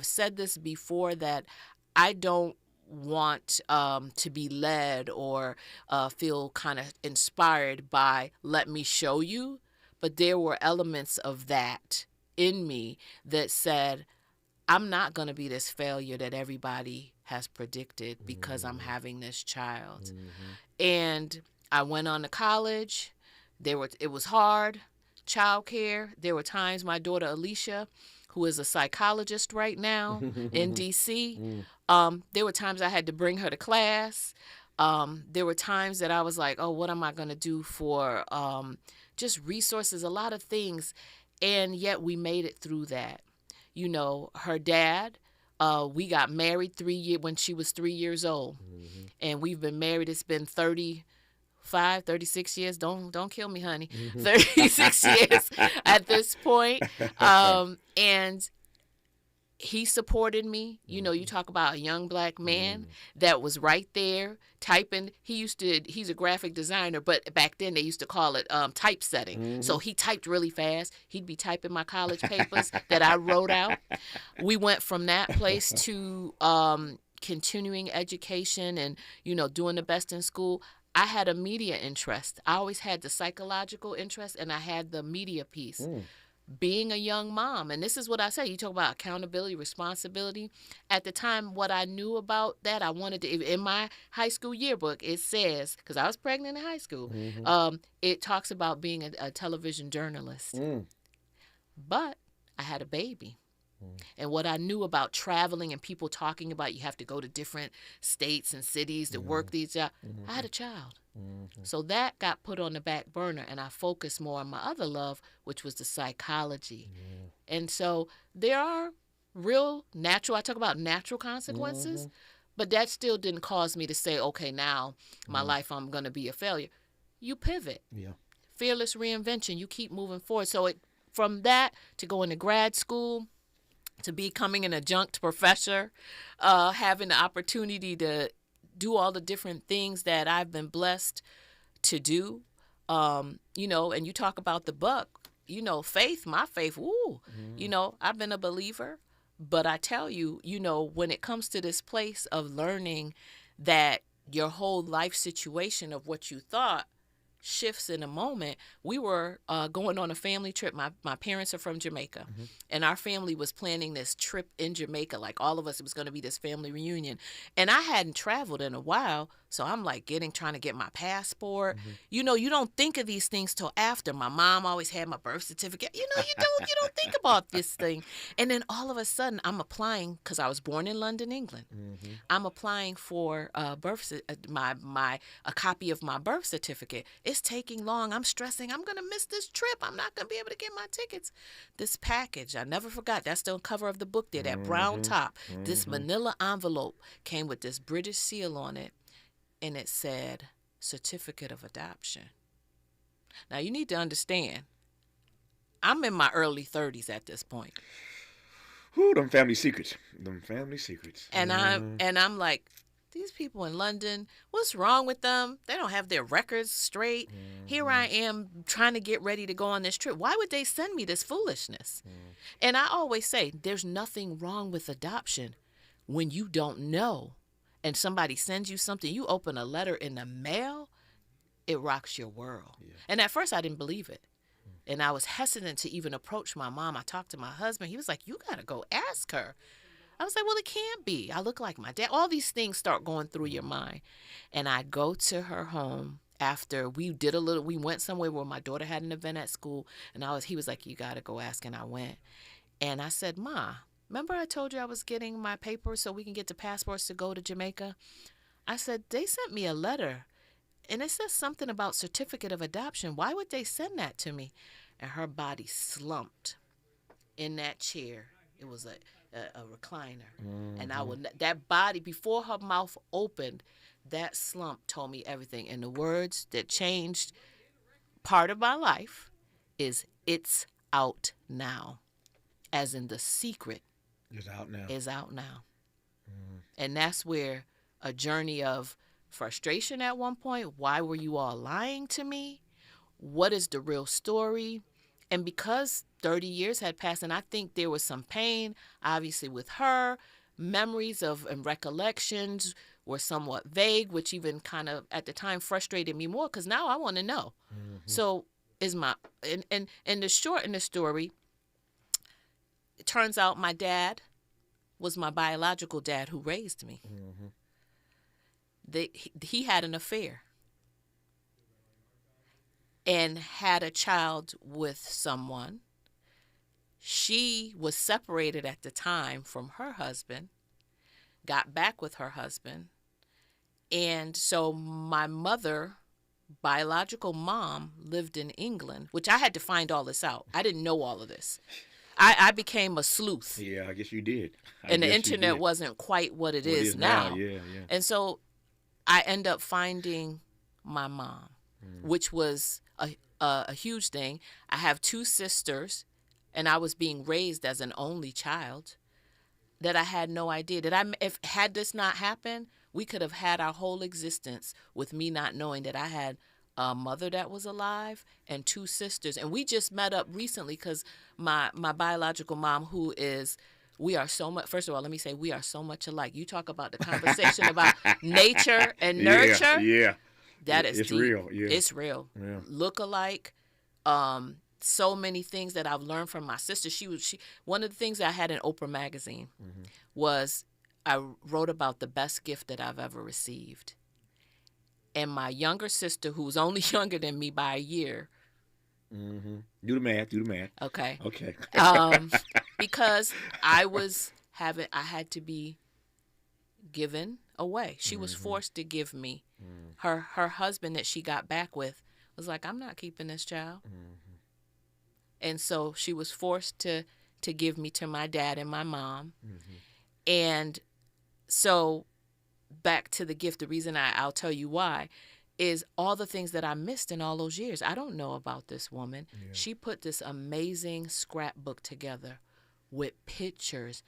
said this before, that I don't want to be led or feel kind of inspired by let me show you. But there were elements of that in me that said, I'm not going to be this failure that everybody has predicted because I'm having this child. And I went on to college. It was hard, childcare. There were times my daughter Alicia, who is a psychologist right now in D.C., there were times I had to bring her to class. There were times that I was like, oh, what am I going to do for just resources, a lot of things. And yet we made it through that. You know, her dad, we got married when she was 3 years old. And we've been married, it's been 36 years. Don't kill me, honey. 36 years at this point. And he supported me. You know, you talk about a young black man that was right there typing. He's a graphic designer, but back then they used to call it typesetting. So he typed really fast. He'd be typing my college papers that I wrote out. We went from that place to continuing education and, you know, doing the best in school. I had a media interest. I always had the psychological interest, and I had the media piece. Being a young mom, and this is what I say, you talk about accountability, responsibility. At the time, what I knew about that, I wanted to, in my high school yearbook, it says, because I was pregnant in high school, it talks about being a television journalist. But I had a baby. And what I knew about traveling and people talking about you have to go to different states and cities to work these jobs, I had a child. So that got put on the back burner, and I focused more on my other love, which was the psychology. And so there are real natural, I talk about natural consequences, but that still didn't cause me to say, okay, now my life, I'm going to be a failure. You pivot. Fearless reinvention. You keep moving forward. So from that to going to grad school, to becoming an adjunct professor, having the opportunity to do all the different things that I've been blessed to do. You know, and you talk about the book, you know, faith, my faith, you know, I've been a believer, but I tell you, you know, when it comes to this place of learning that your whole life situation of what you thought shifts in a moment. We were going on a family trip. My parents are from Jamaica, and our family was planning this trip in Jamaica. Like all of us, it was going to be this family reunion. And I hadn't traveled in a while, so I'm like trying to get my passport. You know, you don't think of these things till after. My mom always had my birth certificate. You know, you don't think about this thing. And then all of a sudden, I'm applying because I was born in London, England. I'm applying for a copy of my birth certificate. It's taking long. I'm stressing. I'm going to miss this trip. I'm not going to be able to get my tickets. This package, I never forgot. That's the cover of the book there, that brown top. This manila envelope came with this British seal on it, and it said, Certificate of Adoption. Now, you need to understand, I'm in my early 30s at this point. Whew, them family secrets. Them family secrets. And I'm like, these people in London, what's wrong with them? They don't have their records straight. Here I am trying to get ready to go on this trip. Why would they send me this foolishness? And I always say, there's nothing wrong with adoption when you don't know and somebody sends you something. You open a letter in the mail, it rocks your world. And at first I didn't believe it. And I was hesitant to even approach my mom. I talked to my husband. He was like, you got to go ask her. I was like, well, it can't be. I look like my dad. All these things start going through your mind. And I go to her home after we went somewhere where my daughter had an event at school. And he was like, you got to go ask. And I went. And I said, Ma, remember I told you I was getting my papers so we can get the passports to go to Jamaica? I said, they sent me a letter. And it says something about certificate of adoption. Why would they send that to me? And her body slumped in that chair. It was a recliner. And I would, that body, before her mouth opened, that slump told me everything. And the words that changed part of my life is, "It's out now." As in, the secret is out now. And that's where a journey of frustration at one point. Why were you all lying to me? What is the real story? And because 30 years had passed, and I think there was some pain, obviously, with her, memories of and recollections were somewhat vague, which even kind of at the time frustrated me more, because now I want to know. So is my, and the short in the story, it turns out my dad was my biological dad who raised me. He had an affair and had a child with someone. She was separated at the time from her husband, got back with her husband. And so my mother, biological mom, lived in England, which I had to find all this out. I didn't know all of this. I became a sleuth. Yeah, I guess you did. And the internet wasn't quite what it is now. Yeah. And so I end up finding my mom, which was a huge thing. I have 2 sisters, and I was being raised as an only child that I had no idea. Had this not happened, we could have had our whole existence with me not knowing that I had a mother that was alive and 2 sisters. And we just met up recently because my biological mom, who is, we are so much, first of all, let me say, we are so much alike. You talk about the conversation about nature and nurture. Yeah. That is it's deep. real. Yeah. It's real. Yeah. Look alike. So many things that I've learned from my sister. She one of the things I had in Oprah magazine was I wrote about the best gift that I've ever received. And my younger sister, who's only younger than me by a year. Do the math. Okay. Okay. Because I had to be given away. She was forced to give me. Her husband that she got back with was like, "I'm not keeping this child." And so she was forced to give me to my dad and my mom. And so back to the gift, the reason I'll tell you why is all the things that I missed in all those years. I don't know about this woman. Yeah. She put this amazing scrapbook together with pictures,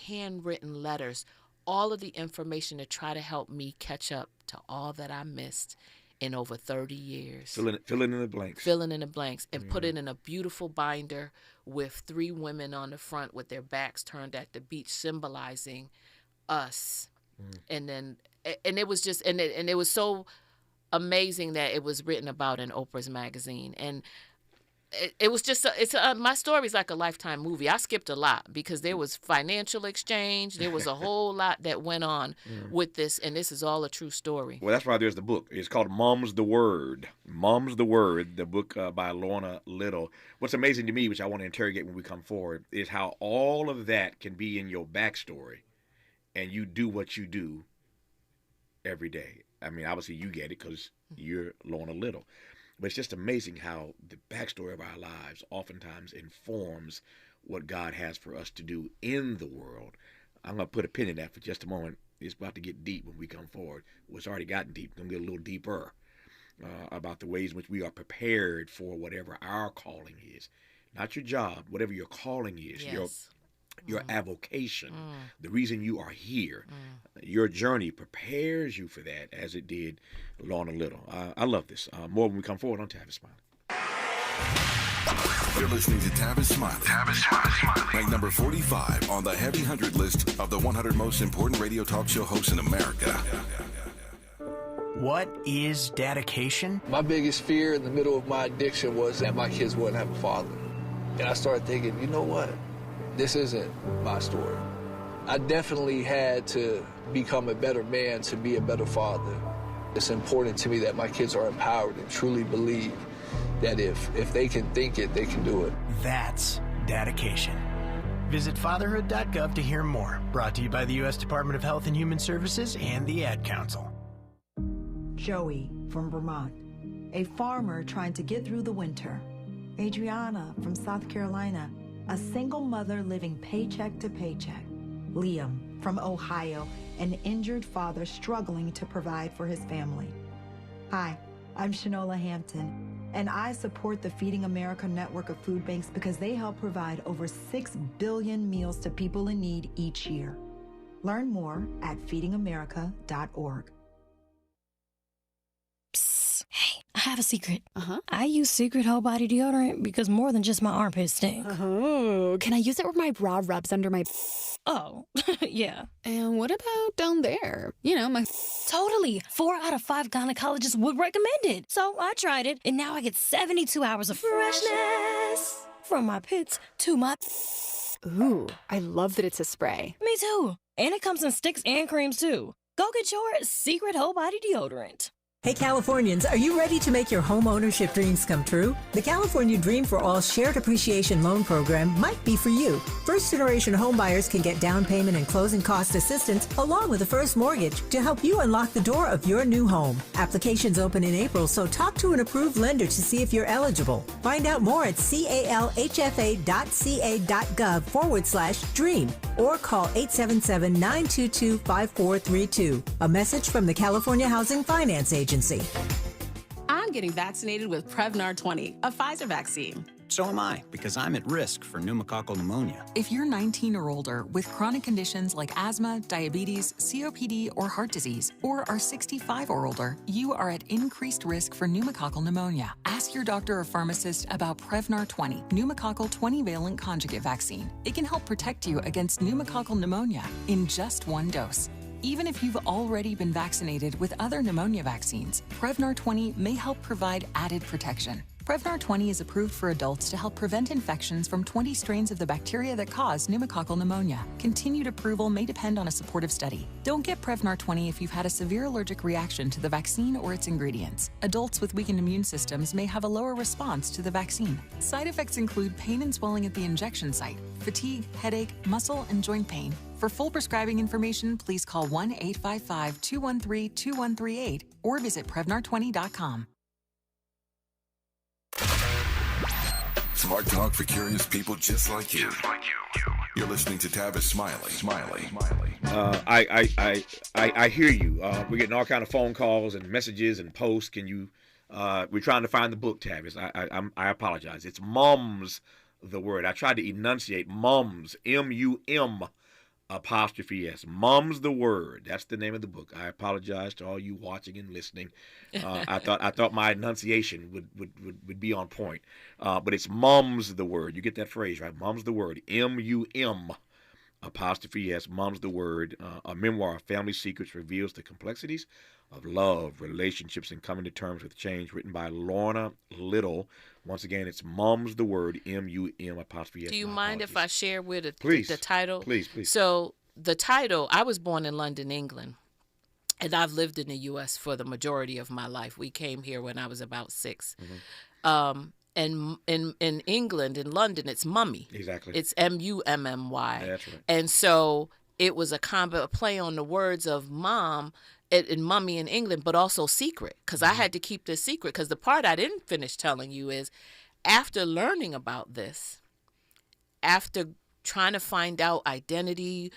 handwritten letters, all of the information to try to help me catch up to all that I missed in over 30 years. Filling in the blanks. And put it in a beautiful binder with 3 women on the front with their backs turned at the beach, symbolizing us. And then, and it was just, and it was so amazing that it was written about in Oprah's magazine. And it was just, my story is like a Lifetime movie. I skipped a lot because there was financial exchange. There was a whole lot that went on with this, and this is all a true story. Well, that's why there's the book. It's called Mom's the Word. Mom's the Word, the book by Lorna Little. What's amazing to me, which I want to interrogate when we come forward, is how all of that can be in your backstory, and you do what you do every day. I mean, obviously you get it because you're Lorna Little. But it's just amazing how the backstory of our lives oftentimes informs what God has for us to do in the world. I'm going to put a pin in that for just a moment. It's about to get deep when we come forward. Well, it's already gotten deep. It's going to get a little deeper about the ways in which we are prepared for whatever our calling is. Not your job, whatever your calling is. Yes. Your avocation, the reason you are here. Your journey prepares you for that, as it did Lorna Little. I love this. More when we come forward on Tavis Smiley. You're listening to Tavis Smiley. Tavis Smiley. Ranked number 45 on the Heavy 100 list of the 100 most important radio talk show hosts in America. What is dedication? My biggest fear in the middle of my addiction was that my kids wouldn't have a father. And I started thinking, you know what? This isn't my story. I definitely had to become a better man to be a better father. It's important to me that my kids are empowered and truly believe that if they can think it, they can do it. That's dedication. Visit fatherhood.gov to hear more. Brought to you by the U.S. Department of Health and Human Services and the Ad Council. Joey from Vermont, a farmer trying to get through the winter. Adriana from South Carolina, a single mother living paycheck to paycheck. Liam, from Ohio, an injured father struggling to provide for his family. Hi, I'm Shanola Hampton, and I support the Feeding America network of food banks because they help provide over 6 billion meals to people in need each year. Learn more at feedingamerica.org. Psst. Hey, I have a secret. I use Secret Whole Body Deodorant because more than just my armpits stink. Oh, can I use it where my bra rubs under my... Oh, yeah. And what about down there? You know, my... Totally. 4 out of 5 gynecologists would recommend it. So I tried it, and now I get 72 hours of freshness from my pits to my... Ooh, I love that it's a spray. Me too. And it comes in sticks and creams too. Go get your Secret Whole Body Deodorant. Hey Californians, are you ready to make your home ownership dreams come true? The California Dream for All Shared Appreciation Loan Program might be for you. First-generation homebuyers can get down payment and closing cost assistance along with a first mortgage to help you unlock the door of your new home. Applications open in April, so talk to an approved lender to see if you're eligible. Find out more at calhfa.ca.gov/dream or call 877-922-5432. A message from the California Housing Finance Agency. I'm getting vaccinated with Prevnar 20, a Pfizer vaccine. So am I, because I'm at risk for pneumococcal pneumonia. If you're 19 or older with chronic conditions like asthma, diabetes, COPD, or heart disease, or are 65 or older, you are at increased risk for pneumococcal pneumonia. Ask your doctor or pharmacist about Prevnar 20, pneumococcal 20-valent conjugate vaccine. It can help protect you against pneumococcal pneumonia in just one dose. Even if you've already been vaccinated with other pneumonia vaccines, Prevnar 20 may help provide added protection. Prevnar 20 is approved for adults to help prevent infections from 20 strains of the bacteria that cause pneumococcal pneumonia. Continued approval may depend on a supportive study. Don't get Prevnar 20 if you've had a severe allergic reaction to the vaccine or its ingredients. Adults with weakened immune systems may have a lower response to the vaccine. Side effects include pain and swelling at the injection site, fatigue, headache, muscle, and joint pain. For full prescribing information, please call 1-855-213-2138 or visit Prevnar20.com. Smart talk for curious people just like you. You're listening to Tavis Smiley. I hear you. We're getting all kind of phone calls and messages and posts. Can you? We're trying to find the book, Tavis. I apologize. It's Mums, the word. I tried to enunciate Mums, M-U-M. Apostrophe S. Mums the word. That's the name of the book. I apologize to all you watching and listening. I thought my enunciation would be on point. But it's Mums the word. You get that phrase, right? Mums the word. M-U-M apostrophe S. Mums the word. A memoir of family secrets reveals the complexities of love, relationships, and coming to terms with change, written by Lorna Little. Once again, it's Mums the word, M-U-M apostrophe S. Do you mind if I share with it Please. the title? Please. So the title, I was born in London, England, and I've lived in the U.S. for the majority of my life. We came here when I was about 6. Mm-hmm. And in England, in London, it's mummy. Exactly. It's M-U-M-M-Y. Yeah, that's right. And so it was a play on the words of mom and mummy in England, but also secret, because I had to keep this secret, because the part I didn't finish telling you is after learning about this, after trying to find out identity,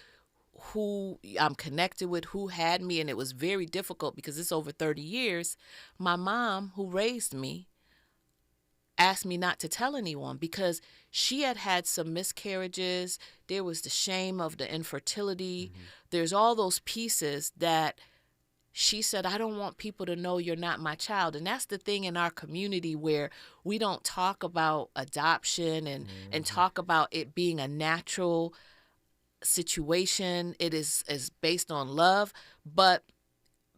who I'm connected with, who had me, and it was very difficult because it's over 30 years, my mom, who raised me, asked me not to tell anyone because she had had some miscarriages. There was the shame of the infertility. Mm-hmm. There's all those pieces that she said, I don't want people to know you're not my child. And that's the thing in our community where we don't talk about adoption and talk about it being a natural situation. It is based on love. But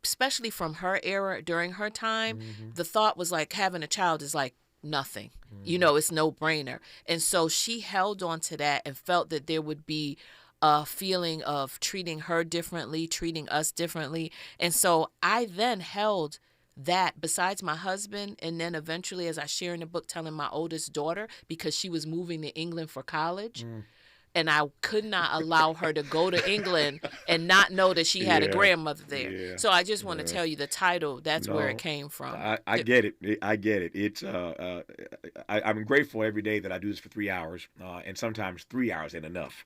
especially from her era, during her time, the thought was like having a child is like nothing. You know, it's no brainer. And so she held on to that and felt that there would be a feeling of treating her differently, treating us differently. And so I then held that besides my husband, and then eventually, as I share in the book, telling my oldest daughter, because she was moving to England for college, And I could not allow her to go to England and not know that she had a grandmother there. Yeah. So I just want to tell you the title, that's where it came from. I get it. I get it. It's I'm grateful every day that I do this for 3 hours, and sometimes 3 hours ain't enough.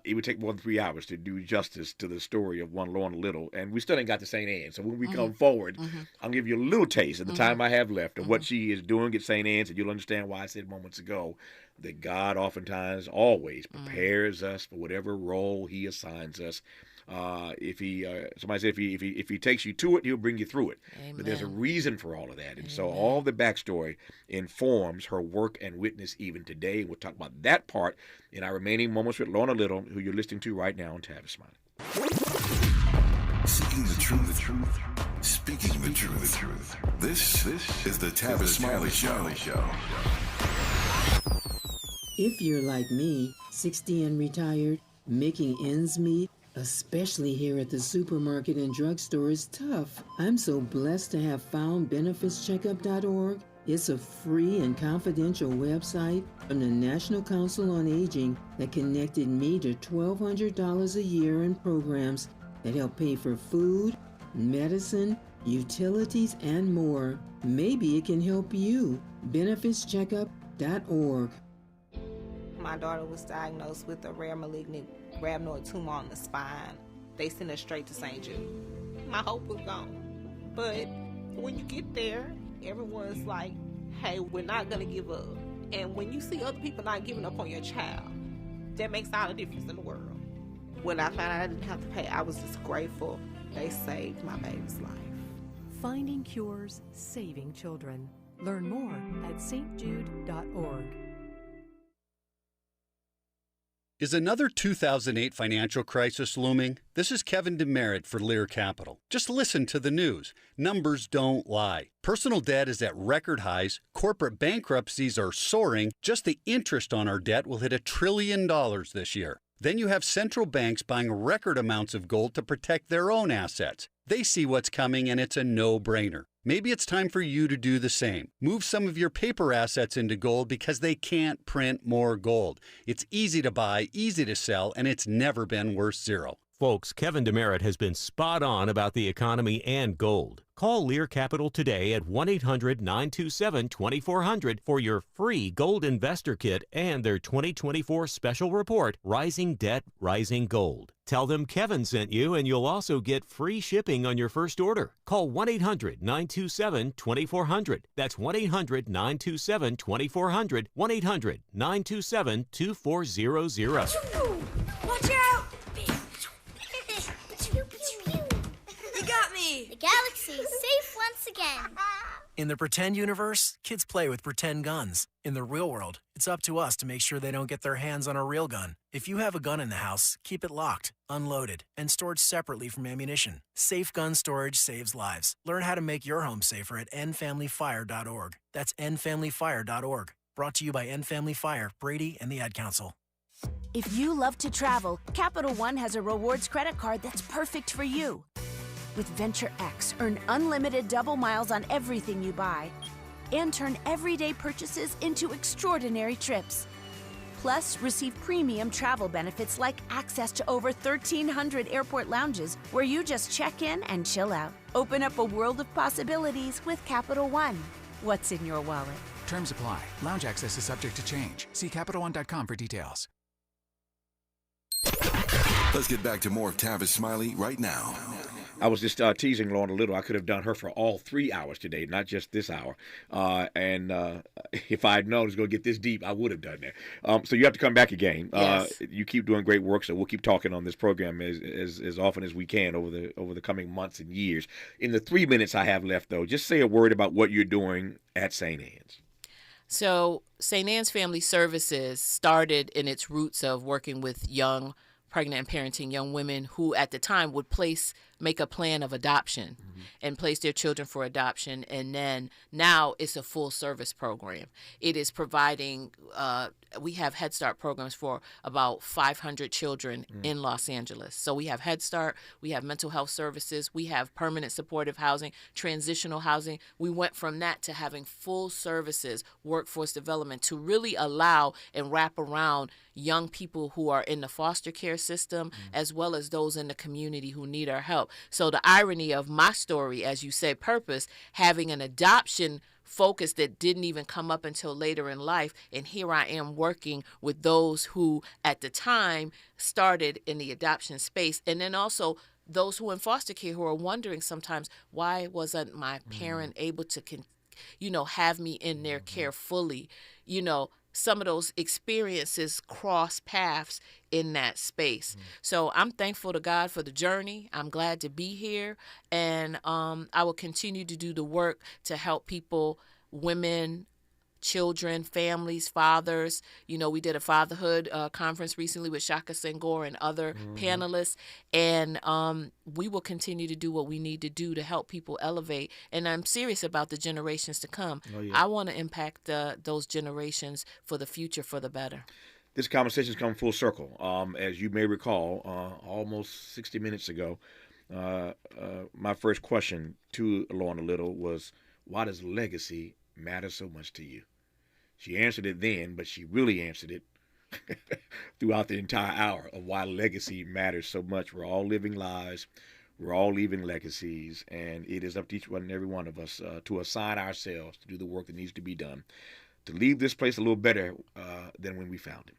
It would take more than 3 hours to do justice to the story of one Lorna Little, and we still ain't got to St. Anne's. So when we come forward, I'll give you a little taste of the time I have left of what she is doing at St. Anne's, and you'll understand why I said moments ago that God oftentimes, always prepares us for whatever role He assigns us. If He, somebody said, if he takes you to it, He'll bring you through it. Amen. But there's a reason for all of that, and so all the backstory informs her work and witness even today. We'll talk about that part in our remaining moments with Lorna Little, who you're listening to right now on Tavis Smiley. Seeking the truth, speaking the truth. This is the Tavis Smiley Show. If you're like me, 60 and retired, making ends meet, especially here at the supermarket and drugstore, is tough. I'm so blessed to have found benefitscheckup.org. It's a free and confidential website from the National Council on Aging that connected me to $1,200 a year in programs that help pay for food, medicine, utilities, and more. Maybe it can help you. benefitscheckup.org. My daughter was diagnosed with a rare malignant rhabdoid tumor on the spine. They sent her straight to St. Jude. My hope was gone. But when you get there, everyone's like, hey, we're not going to give up. And when you see other people not giving up on your child, that makes all the difference in the world. When I found out I didn't have to pay, I was just grateful. They saved my baby's life. Finding cures, saving children. Learn more at stjude.org. Is another 2008 financial crisis looming? This is Kevin Demerit for Lear Capital. Just listen to the news. Numbers don't lie. Personal debt is at record highs. Corporate bankruptcies are soaring. Just the interest on our debt will hit $1 trillion this year. Then you have central banks buying record amounts of gold to protect their own assets. They see what's coming and it's a no-brainer. Maybe it's time for you to do the same. Move some of your paper assets into gold because they can't print more gold. It's easy to buy, easy to sell, and it's never been worth zero. Folks, Kevin Demerit has been spot on about the economy and gold. Call Lear Capital today at 1-800-927-2400 for your free gold investor kit and their 2024 special report, Rising Debt, Rising Gold. Tell them Kevin sent you and you'll also get free shipping on your first order. Call 1-800-927-2400. That's 1-800-927-2400. 1-800-927-2400. Watch out! You got me! The galaxy is safe once again. In the pretend universe, kids play with pretend guns. In the real world, it's up to us to make sure they don't get their hands on a real gun. If you have a gun in the house, keep it locked, unloaded, and stored separately from ammunition. Safe gun storage saves lives. Learn how to make your home safer at endfamilyfire.org. That's endfamilyfire.org. Brought to you by End Family Fire, Brady, and the Ad Council. If you love to travel, Capital One has a rewards credit card that's perfect for you. With Venture X, earn unlimited double miles on everything you buy and turn everyday purchases into extraordinary trips. Plus, receive premium travel benefits like access to over 1,300 airport lounges where you just check in and chill out. Open up a world of possibilities with Capital One. What's in your wallet? Terms apply. Lounge access is subject to change. See CapitalOne.com for details. Let's get back to more of Tavis Smiley right now. I was just teasing Lorna Little. I could have done her for all 3 hours today, not just this hour. And if I had known it was going to get this deep, I would have done that. So you have to come back again. Yes. You keep doing great work, so we'll keep talking on this program as often as we can over the coming months and years. In the 3 minutes I have left, though, just say a word about what you're doing at St. Anne's. So St. Anne's Family Services started in its roots of working with young pregnant and parenting young women who at the time would place make a plan of adoption and place their children for adoption. And then now it's a full service program. It is providing, we have Head Start programs for about 500 children in Los Angeles. So we have Head Start, we have mental health services, we have permanent supportive housing, transitional housing. We went from that to having full services, workforce development, to really allow and wrap around young people who are in the foster care system, as well as those in the community who need our help. So the irony of my story, as you say, purpose, having an adoption focus that didn't even come up until later in life, and here I am working with those who at the time started in the adoption space, and then also those who are in foster care who are wondering sometimes, why wasn't my parent able to have me in their care fully? Some of those experiences cross paths in that space. So I'm thankful to God for the journey. I'm glad to be here. And I will continue to do the work to help people, women, children, families, fathers. We did a fatherhood conference recently with Shaka Senghor and other panelists, and we will continue to do what we need to do to help people elevate. And I'm serious about the generations to come. I want to impact those generations for the future, for the better. This conversation has come full circle. As you may recall, almost 60 minutes ago, my first question to Lorna Little was, why does legacy matter so much to you? She answered it then, but she really answered it throughout the entire hour of why legacy matters so much. We're all living lives. We're all leaving legacies, and it is up to each one and every one of us to assign ourselves to do the work that needs to be done, to leave this place a little better than when we found it.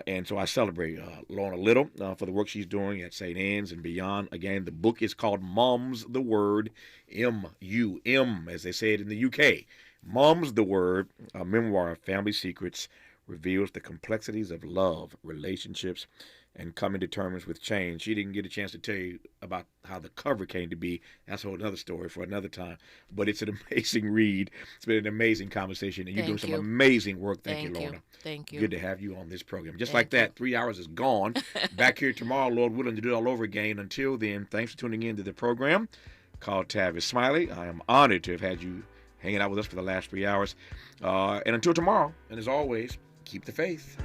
And so I celebrate Lorna Little for the work she's doing at St. Anne's and beyond. Again, the book is called Mom's the Word, M-U-M, as they say it in the UK. Mom's the Word, a memoir of family secrets, reveals the complexities of love, relationships, and coming to terms with change. She didn't get a chance to tell you about how the cover came to be. That's a whole other story for another time. But it's an amazing read. It's been an amazing conversation, and you're doing some amazing work. Thank you, Lorna. Thank you. Good to have you on this program. Just like that, 3 hours is gone. Back here tomorrow, Lord willing, to do it all over again. Until then, thanks for tuning in to the program called Tavis Smiley. I am honored to have had you hanging out with us for the last 3 hours. And until tomorrow, and as always, keep the faith.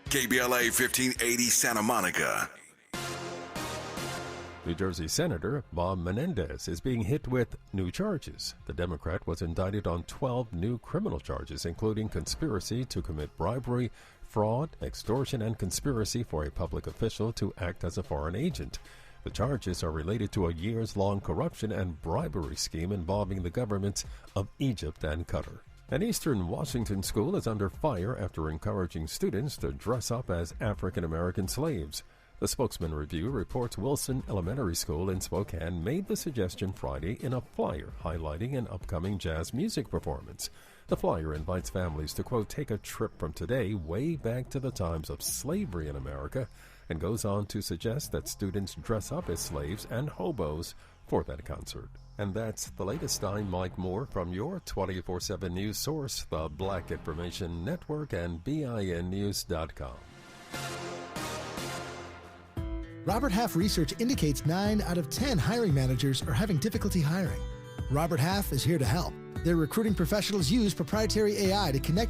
KBLA 1580 Santa Monica. New Jersey Senator Bob Menendez is being hit with new charges. The Democrat was indicted on 12 new criminal charges, including conspiracy to commit bribery, fraud, extortion, and conspiracy for a public official to act as a foreign agent. The charges are related to a years-long corruption and bribery scheme involving the governments of Egypt and Qatar. An Eastern Washington school is under fire after encouraging students to dress up as African-American slaves. The Spokesman Review reports Wilson Elementary School in Spokane made the suggestion Friday in a flyer highlighting an upcoming jazz music performance. The flyer invites families to, quote, take a trip from today way back to the times of slavery in America, and goes on to suggest that students dress up as slaves and hobos for that concert. And that's the latest. I'm Mike Moore from your 24/7 news source, the Black Information Network and BINnews.com. Robert Half research indicates 9 out of 10 hiring managers are having difficulty hiring. Robert Half is here to help. Their recruiting professionals use proprietary AI to connect